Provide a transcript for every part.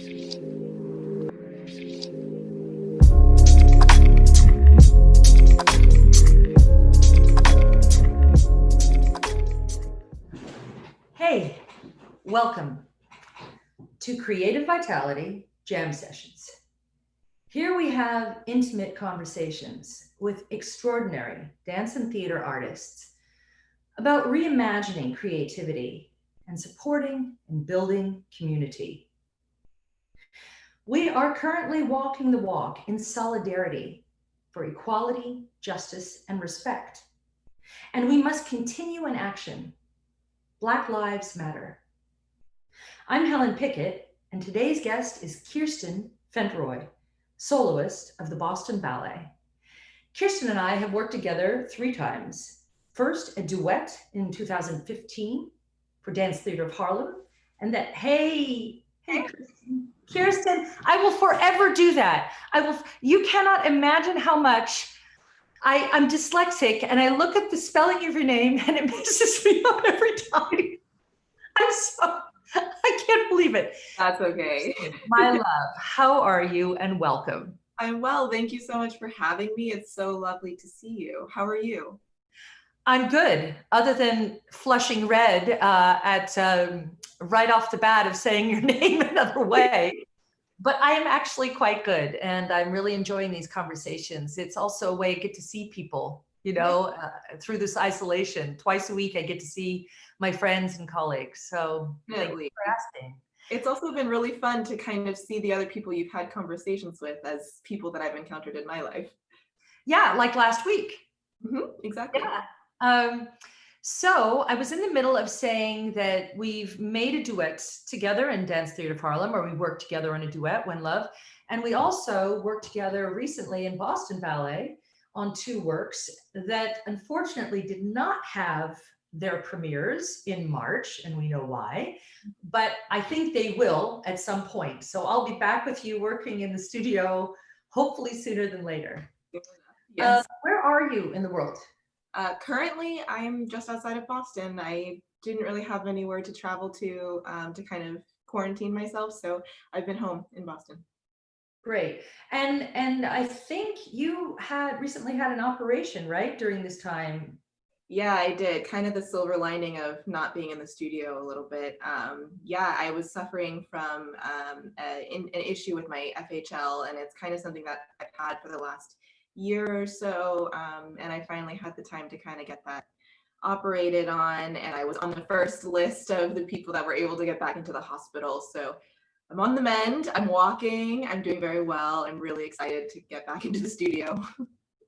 Hey, welcome to Creative Vitality Jam Sessions. Here we have intimate conversations with extraordinary dance and theater artists about reimagining creativity and supporting and building community. We are currently walking the walk in solidarity for equality, justice, and respect. And we must continue in action. Black Lives Matter. I'm Helen Pickett, and today's guest is Chyrstyn Fentroy, soloist of the Boston Ballet. Chyrstyn and I have worked together 3 times. First, a duet in 2015 for Dance Theater of Harlem, and that, hey, Chyrstyn, I will forever do that. You cannot imagine how much I'm dyslexic and I look at the spelling of your name and it messes me up every time. I can't believe it. That's okay. My love, how are you and welcome? I'm well. Thank you so much for having me. It's so lovely to see you. How are you? I'm good, other than flushing red at right off the bat of saying your name another way. But I am actually quite good, and I'm really enjoying these conversations. It's also a way I get to see people, through this isolation. Twice a week, I get to see my friends and colleagues. So thank you for asking. It's also been really fun to kind of see the other people you've had conversations with as people that I've encountered in my life. Yeah, like last week. Exactly. Yeah. So I was in the middle of saying that we've made a duet together in Dance Theater of Harlem, or we worked together on a duet, When Love. And we also worked together recently in Boston Ballet on 2 works that unfortunately did not have their premieres in March, and we know why, but I think they will at some point. So I'll be back with you working in the studio, hopefully sooner than later. Yes. Where are you in the world? Currently, I'm just outside of Boston. I didn't really have anywhere to travel to kind of quarantine myself, so I've been home in Boston. Great. And I think you recently had an operation, right, during this time? Yeah, I did. Kind of the silver lining of not being in the studio a little bit. Yeah, I was suffering from an issue with my FHL, and it's kind of something that I've had for the last year or so, and I finally had the time to kind of get that operated on, and I was on the first list of the people that were able to get back into the hospital. So I'm on the mend, I'm walking, I'm doing very well. I'm really excited to get back into the studio.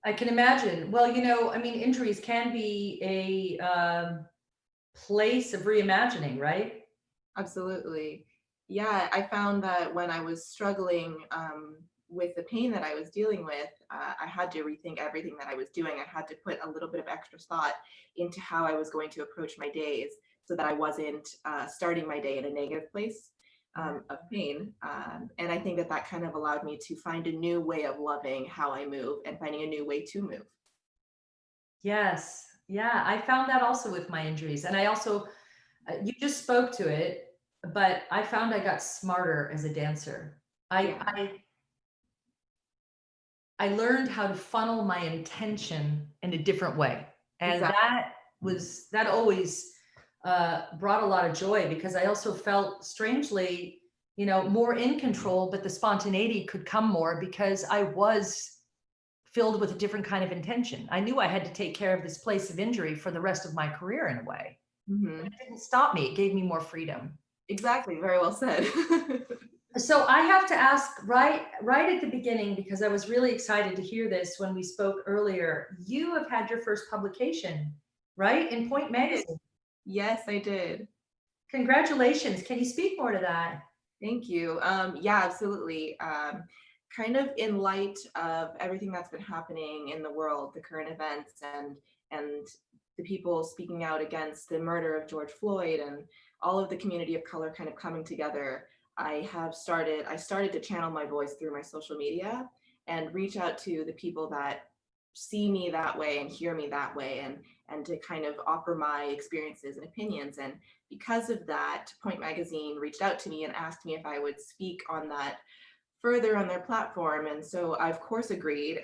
I can imagine. Well, injuries can be a place of reimagining, right? Absolutely. Yeah, I found that when I was struggling with the pain that I was dealing with, I had to rethink everything that I was doing. I had to put a little bit of extra thought into how I was going to approach my days so that I wasn't starting my day in a negative place of pain. And I think that kind of allowed me to find a new way of loving how I move and finding a new way to move. Yes. Yeah, I found that also with my injuries. And I also, you just spoke to it, but I found I got smarter as a dancer. I learned how to funnel my intention in a different way. And exactly. that always brought a lot of joy, because I also felt strangely, more in control, but the spontaneity could come more because I was filled with a different kind of intention. I knew I had to take care of this place of injury for the rest of my career in a way. But it didn't stop me. It gave me more freedom. Exactly. Very well said. So I have to ask right at the beginning, because I was really excited to hear this when we spoke earlier. You have had your first publication, right? In Point Magazine. Yes, I did. Congratulations. Can you speak more to that? Thank you. Yeah, absolutely. Kind of in light of everything that's been happening in the world, the current events and the people speaking out against the murder of George Floyd and all of the community of color kind of coming together, I started to channel my voice through my social media and reach out to the people that see me that way and hear me that way, and to kind of offer my experiences and opinions. And because of that, Point Magazine reached out to me and asked me if I would speak on that further on their platform. And so I of course agreed.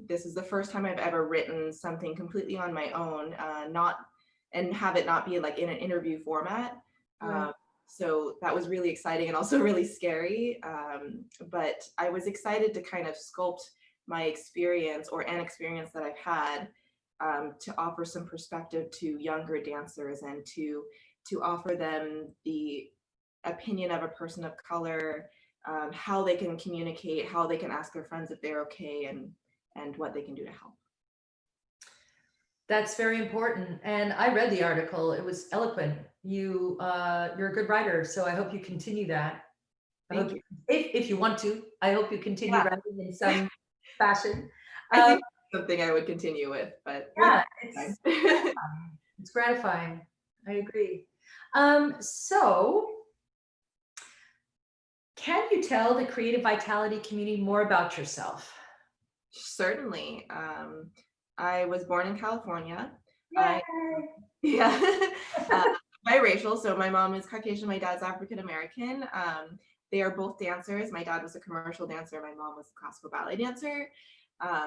This is the first time I've ever written something completely on my own, and have it not be like in an interview format. So that was really exciting and also really scary. But I was excited to kind of sculpt my experience, or an experience that I've had, to offer some perspective to younger dancers, and to offer them the opinion of a person of color, how they can communicate, how they can ask their friends if they're okay, and what they can do to help. That's very important. And I read the article. It was eloquent. You're a good writer, so I hope you continue that. Thank you. If you want to, I hope you continue writing in some fashion. I think it's something I would continue with, but yeah, it's gratifying. I agree. So can you tell the creative vitality community more about yourself? Certainly. I was born in California. Biracial. So my mom is Caucasian, my dad's African American. They are both dancers. My dad was a commercial dancer. My mom was a classical ballet dancer.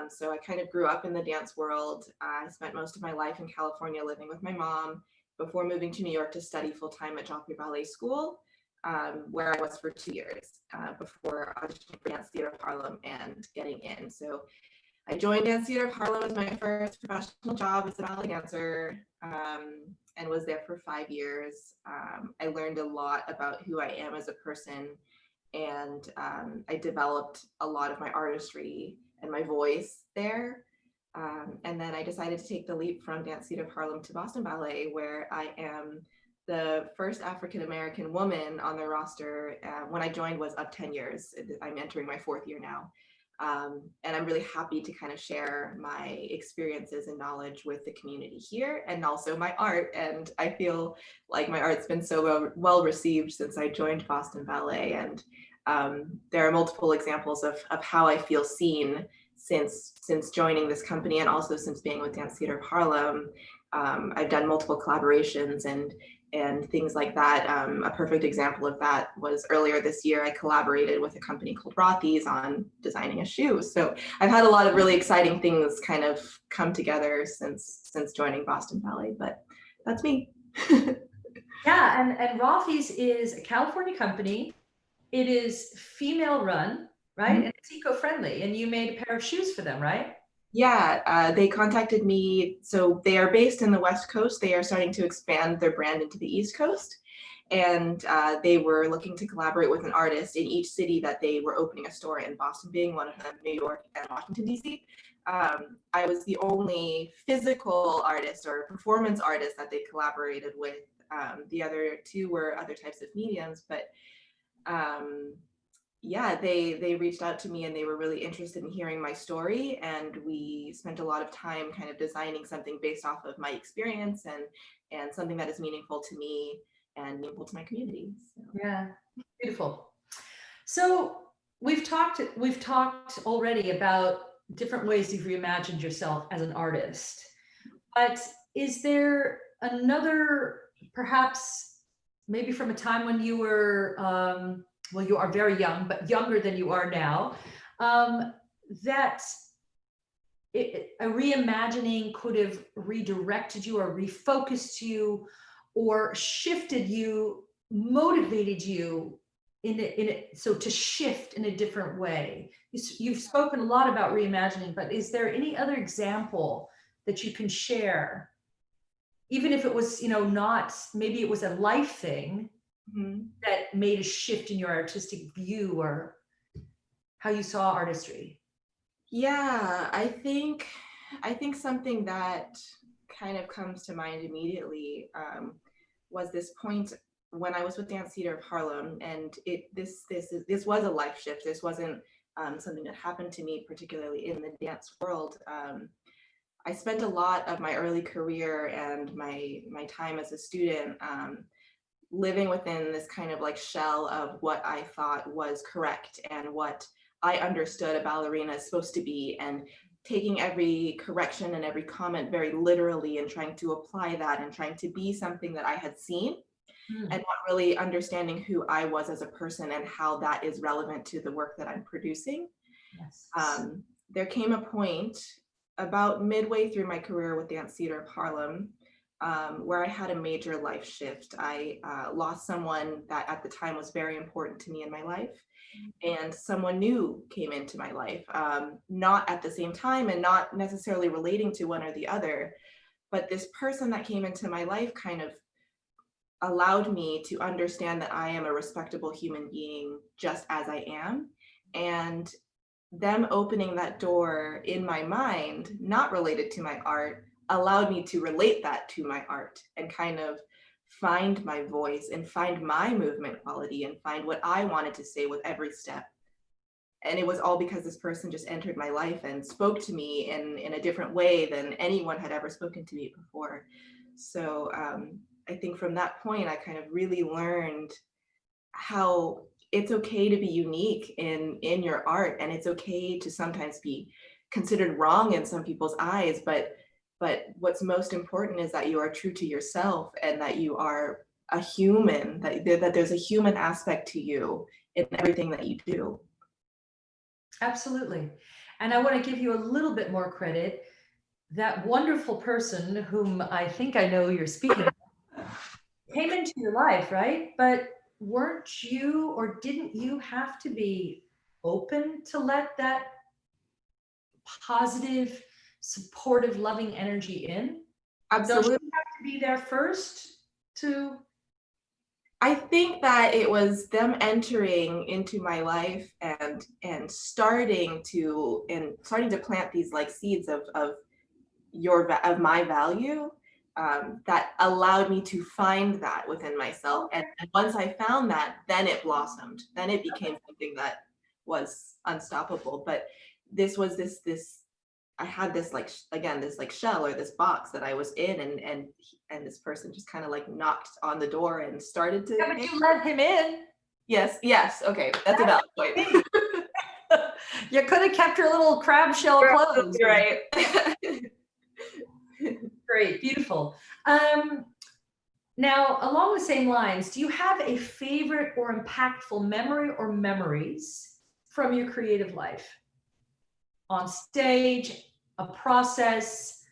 So I kind of grew up in the dance world. I spent most of my life in California living with my mom before moving to New York to study full-time at Zachery Ballet School, where I was for 2 years before auditioning for Dance Theater of Harlem and getting in. So I joined Dance Theater of Harlem as my first professional job as a ballet dancer, and was there for 5 years. I learned a lot about who I am as a person, and I developed a lot of my artistry and my voice there. And then I decided to take the leap from Dance Theater of Harlem to Boston Ballet, where I am the first African-American woman on the roster. When I joined was up 10 years. I'm entering my 4th year now. And I'm really happy to kind of share my experiences and knowledge with the community here, and also my art. And I feel like my art's been so well received since I joined Boston Ballet. And there are multiple examples of how I feel seen since joining this company, and also since being with Dance Theater of Harlem. I've done multiple collaborations and things like that. A perfect example of that was earlier this year, I collaborated with a company called Rothy's on designing a shoe. So I've had a lot of really exciting things kind of come together since joining Boston Ballet, but that's me. Yeah, and Rothy's is a California company. It is female run, right? Mm-hmm. And it's eco-friendly, and you made a pair of shoes for them, right? Yeah, they contacted me. So they are based in the West Coast. They are starting to expand their brand into the East Coast. And they were looking to collaborate with an artist in each city that they were opening a store in, Boston being one of them, New York, and Washington, D.C. I was the only physical artist or performance artist that they collaborated with. The other two were other types of mediums, but yeah, they reached out to me, and they were really interested in hearing my story, and we spent a lot of time kind of designing something based off of my experience, and something that is meaningful to me and meaningful to my community. So. Yeah, beautiful. So we've talked already about different ways you've reimagined yourself as an artist, but is there another, perhaps maybe from a time when you were well, you are very young, but younger than you are now, that a reimagining could have redirected you or refocused you or shifted you, motivated you so to shift in a different way? You've spoken a lot about reimagining, but is there any other example that you can share? Even if it was, not, maybe it was a life thing, mm-hmm. that made a shift in your artistic view or how you saw artistry. Yeah, I think something that kind of comes to mind immediately was this point when I was with Dance Theater of Harlem, and this was a life shift. This wasn't something that happened to me particularly in the dance world. I spent a lot of my early career and my time as a student living within this kind of like shell of what I thought was correct and what I understood a ballerina is supposed to be, and taking every correction and every comment very literally and trying to apply that and trying to be something that I had seen and not really understanding who I was as a person and how that is relevant to the work that I'm producing. Yes. There came a point about midway through my career with Dance Theater of Harlem where I had a major life shift. I lost someone that at the time was very important to me in my life, and someone new came into my life, not at the same time and not necessarily relating to one or the other, but this person that came into my life kind of allowed me to understand that I am a respectable human being just as I am. And them opening that door in my mind, not related to my art, allowed me to relate that to my art and kind of find my voice and find my movement quality and find what I wanted to say with every step. And it was all because this person just entered my life and spoke to me in a different way than anyone had ever spoken to me before. So I think from that point, I kind of really learned how it's okay to be unique in your art, and it's okay to sometimes be considered wrong in some people's eyes, but what's most important is that you are true to yourself and that you are a human, that there's a human aspect to you in everything that you do. Absolutely. And I want to give you a little bit more credit. That wonderful person whom I think I know you're speaking of came into your life, right? But weren't you, or didn't you have to be open to let that positive, supportive, loving energy in? Absolutely. Don't you have to be there first to? I think that it was them entering into my life and starting to plant these like seeds of my value that allowed me to find that within myself. And once I found that, then it blossomed. Then it became something that was unstoppable. But this was this I had this like this like shell or this box that I was in, and this person just kind of like knocked on the door and started to. Yeah, but you let him in. Yes. Okay, that's a valid point. You could have kept your little crab shell closed. You're right. Great, beautiful. Now, along the same lines, do you have a favorite or impactful memory or memories from your creative life? On stage, a process?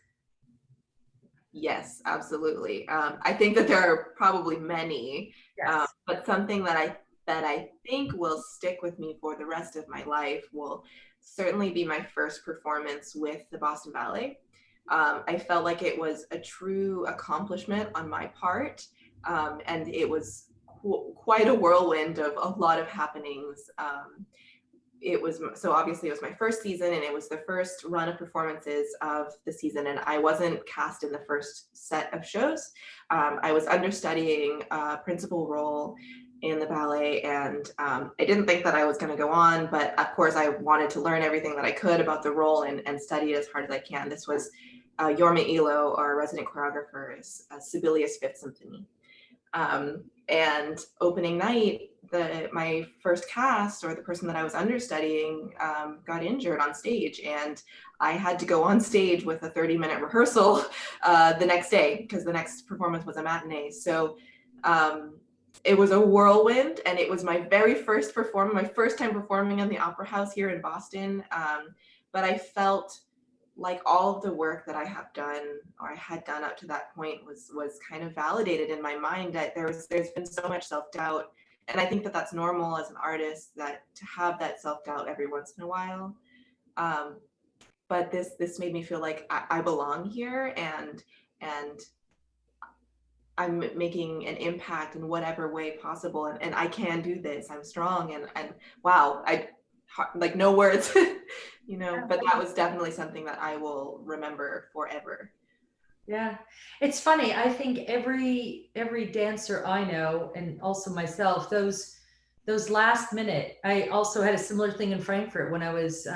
Yes, absolutely. I think that there are probably many, Yes. but something that I think will stick with me for the rest of my life will certainly be my first performance with the Boston Ballet. I felt like it was a true accomplishment on my part, and it was quite a whirlwind of a lot of happenings. Obviously it was my first season, and it was the first run of performances of the season, and I wasn't cast in the first set of shows. I was understudying a principal role in the ballet, and I didn't think that I was going to go on, but of course I wanted to learn everything that I could about the role and study it as hard as I can. This was Yorma Elo, our resident choreographer's Sibelius Fifth Symphony. And opening night, my first cast, or the person that I was understudying, got injured on stage, and I had to go on stage with a 30-minute rehearsal the next day, because the next performance was a matinee. So it was a whirlwind, and it was my very first my first time performing in the Opera House here in Boston. But I felt like all of the work that I have done, or I had done up to that point, was kind of validated in my mind. That there's been so much self-doubt, and I think that that's normal as an artist, that to have that self-doubt every once in a while. But this made me feel like I belong here, and I'm making an impact in whatever way possible, and I can do this. I'm strong, and wow, like no words, you know, but that was definitely something that I will remember forever. Yeah, it's funny. I think every dancer I know, and also myself, those last minute. I also had a similar thing in Frankfurt when I was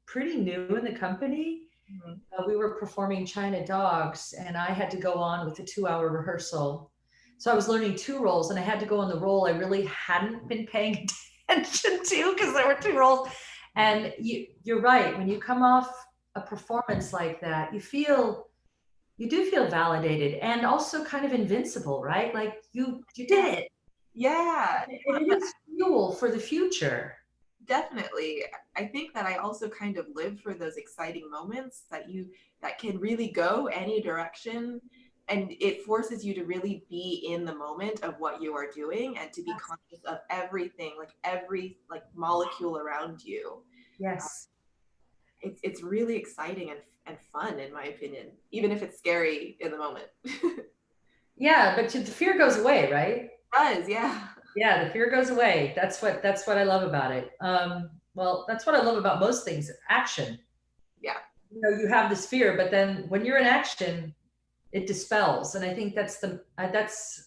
pretty new in the company. Mm-hmm. We were performing China Dogs, and I had to go on with a 2-hour rehearsal. So I was learning 2 roles, and I had to go on the role I really hadn't been paying attention to, because there were 2 roles. And you're right. When you come off a performance like that, you do feel validated and also kind of invincible, right? Like you did it. Yeah, And it is fuel for the future. definitely. I think that I also kind of live for those exciting moments that can really go any direction, and it forces you to really be in the moment of what you are doing and to be conscious of everything, like every like molecule around you. Yes. It's really exciting and fun in my opinion, even if it's scary in the moment. Yeah, but the fear goes away, right? Does, yeah. Yeah, the fear goes away. That's what I love about it. Well, that's what I love about most things. Action. Yeah. You know, you have this fear, but then when you're in action, it dispels, and I think that's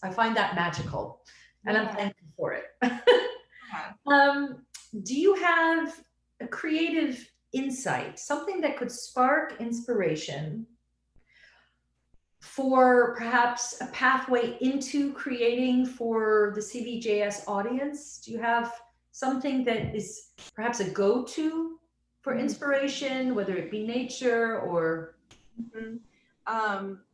I find that magical, and I'm Yeah. thankful for it. Yeah. um, do you have a creative insight, something that could spark inspiration for perhaps a pathway into creating for the CVJS audience? Do you have something that is perhaps a go-to for inspiration, whether it be nature or? Mhm.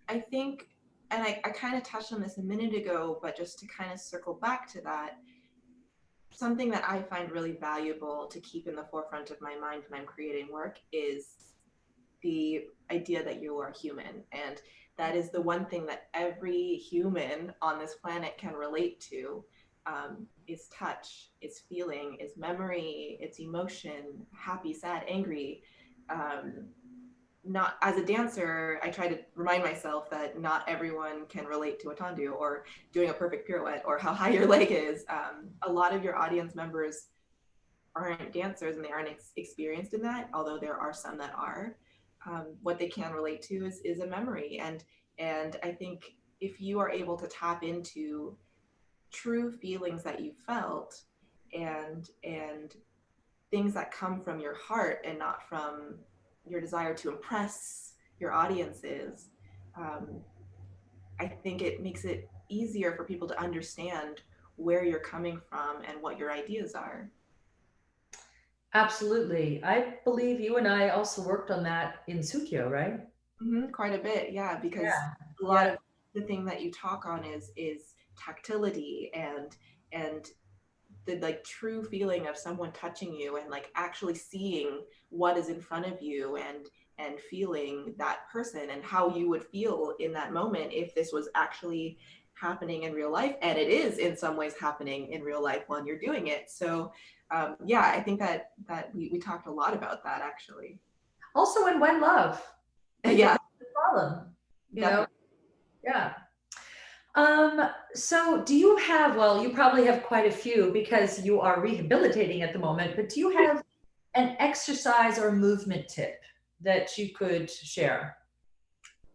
I think, and I kind of touched on this a minute ago, but just to kind of circle back to that, something that I find really valuable to keep in the forefront of my mind when I'm creating work is the idea that you are human. And that is the one thing that every human on this planet can relate to, is touch, is feeling, is memory, it's emotion, happy, sad, angry. Um, Not as a dancer, I try to remind myself that not everyone can relate to a tendu or doing a perfect pirouette or how high your leg is. A lot of your audience members aren't dancers and they aren't experienced in that, although there are some that are. What they can relate to is a memory, and I think if you are able to tap into true feelings that you felt and things that come from your heart and not from your desire to impress your audiences, um, I think it makes it easier for people to understand where you're coming from and what your ideas are. Absolutely. I believe you and I also worked on that in Sukyo, right? Quite a bit, yeah, because Yeah. a lot Yeah. of the thing that you talk on is tactility and the like true feeling of someone touching you and like actually seeing what is in front of you and feeling that person and how you would feel in that moment if this was actually happening in real life, and it is in some ways happening in real life when you're doing it. So yeah, I think that we talked a lot about that actually. Also in When Love, if Yeah, it's a problem, you know? definitely. Yeah. So do you have, well, you probably have quite a few because you are rehabilitating at the moment, but do you have an exercise or movement tip that you could share?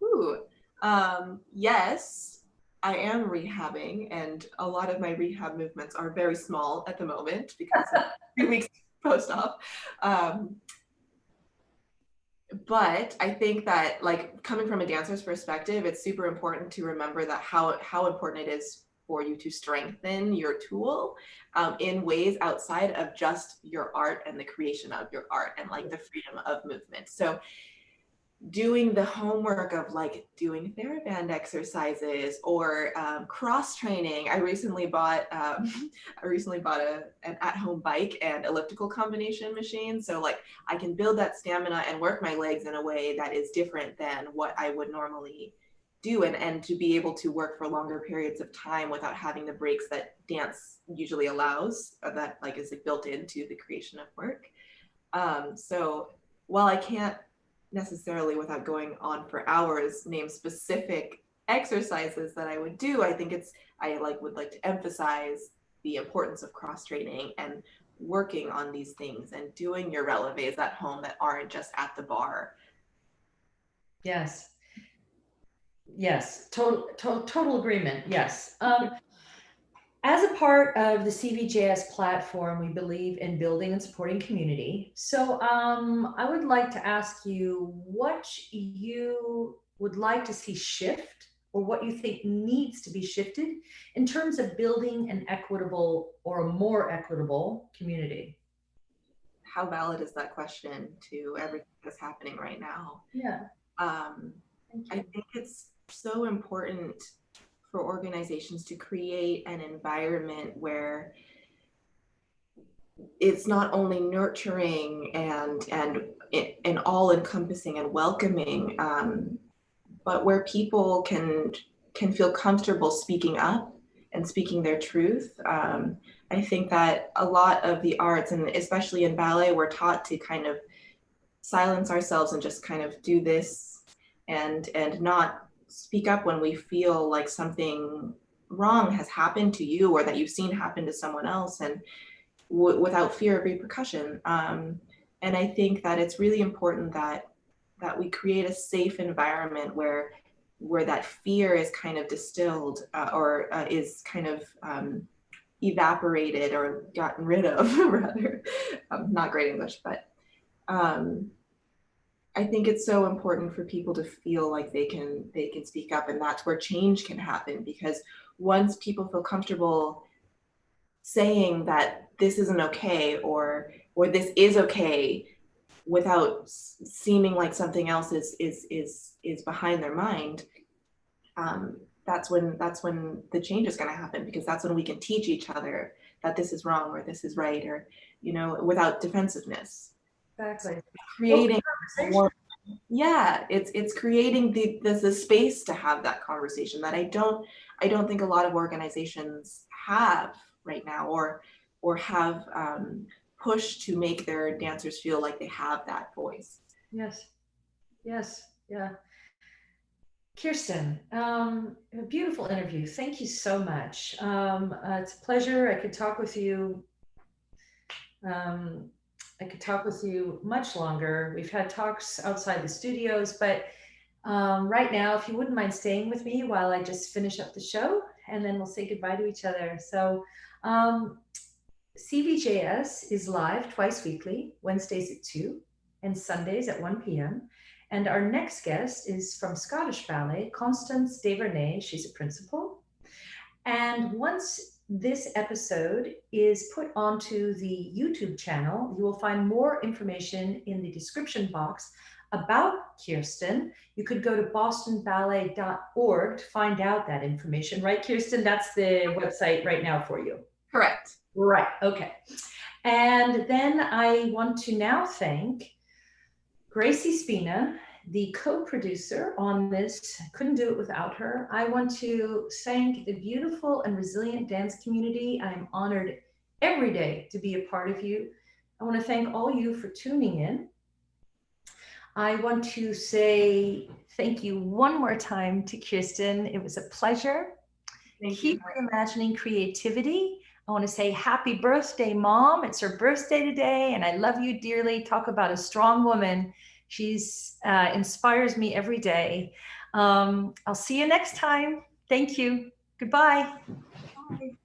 Ooh, yes, I am rehabbing, and a lot of my rehab movements are very small at the moment because of 3 weeks post-op. Um, but I think that, like, coming from a dancer's perspective, it's super important to remember that how important it is for you to strengthen your tool, in ways outside of just your art and the creation of your art and like the freedom of movement. So doing the homework of like doing TheraBand exercises or cross training. I recently bought an at-home bike and elliptical combination machine, so like I can build that stamina and work my legs in a way that is different than what I would normally do, and to be able to work for longer periods of time without having the breaks that dance usually allows, that like is like built into the creation of work. So while I can't necessarily, without going on for hours, name specific exercises that I would do, I think I like would like to emphasize the importance of cross training and working on these things and doing your releves at home that aren't just at the bar. Yes. Yes. Total agreement. Yes. As a part of the CVJS platform, we believe in building and supporting community. So I would like to ask you what you would like to see shift or what you think needs to be shifted in terms of building an equitable or a more equitable community. how valid is that question to everything that's happening right now? Yeah. I think it's so important for organizations to create an environment where it's not only nurturing and all encompassing and welcoming, but where people can feel comfortable speaking up and speaking their truth. I think that a lot of the arts, and especially in ballet, we're taught to kind of silence ourselves and just kind of do this and not speak up when we feel like something wrong has happened to you or that you've seen happen to someone else, and without fear of repercussion. And I think that it's really important that we create a safe environment where that fear is kind of distilled or is kind of evaporated or gotten rid of, rather. Not great English, but I think it's so important for people to feel like they can speak up, and that's where change can happen. Because once people feel comfortable saying that this isn't okay or this is okay without seeming like something else is behind their mind, that's when the change is going to happen, because that's when we can teach each other that this is wrong or this is right, or without defensiveness. Exactly. Creating more, it's creating the space to have that conversation that I don't think a lot of organizations have right now, or have pushed to make their dancers feel like they have that voice. Yes. Yeah. Chyrstyn, a beautiful interview. Thank you so much. It's a pleasure. I could talk with you. Much longer. We've had talks outside the studios, but right now, if you wouldn't mind staying with me while I just finish up the show, and then we'll say goodbye to each other. So CVJS is live twice weekly, Wednesdays at 2 and Sundays at 1 p.m. And our next guest is from Scottish Ballet, Constance Devernay. She's a principal. And once this episode is put onto the YouTube channel, you will find more information in the description box about Chyrstyn. You could go to bostonballet.org to find out that information, right, Chyrstyn? That's the website right now for you. Correct. Right, okay. And then I want to now thank Gracie Spina, the co-producer on this. Couldn't do it without her. I want to thank the beautiful and resilient dance community. I'm honored every day to be a part of you. I want to thank all you for tuning in. I want to say thank you one more time to Chyrstyn. It was a pleasure. Keep reimagining creativity. I want to say happy birthday, Mom. It's her birthday today, and I love you dearly. Talk about a strong woman. She's inspires me every day. I'll see you next time. Thank you. Goodbye. Bye.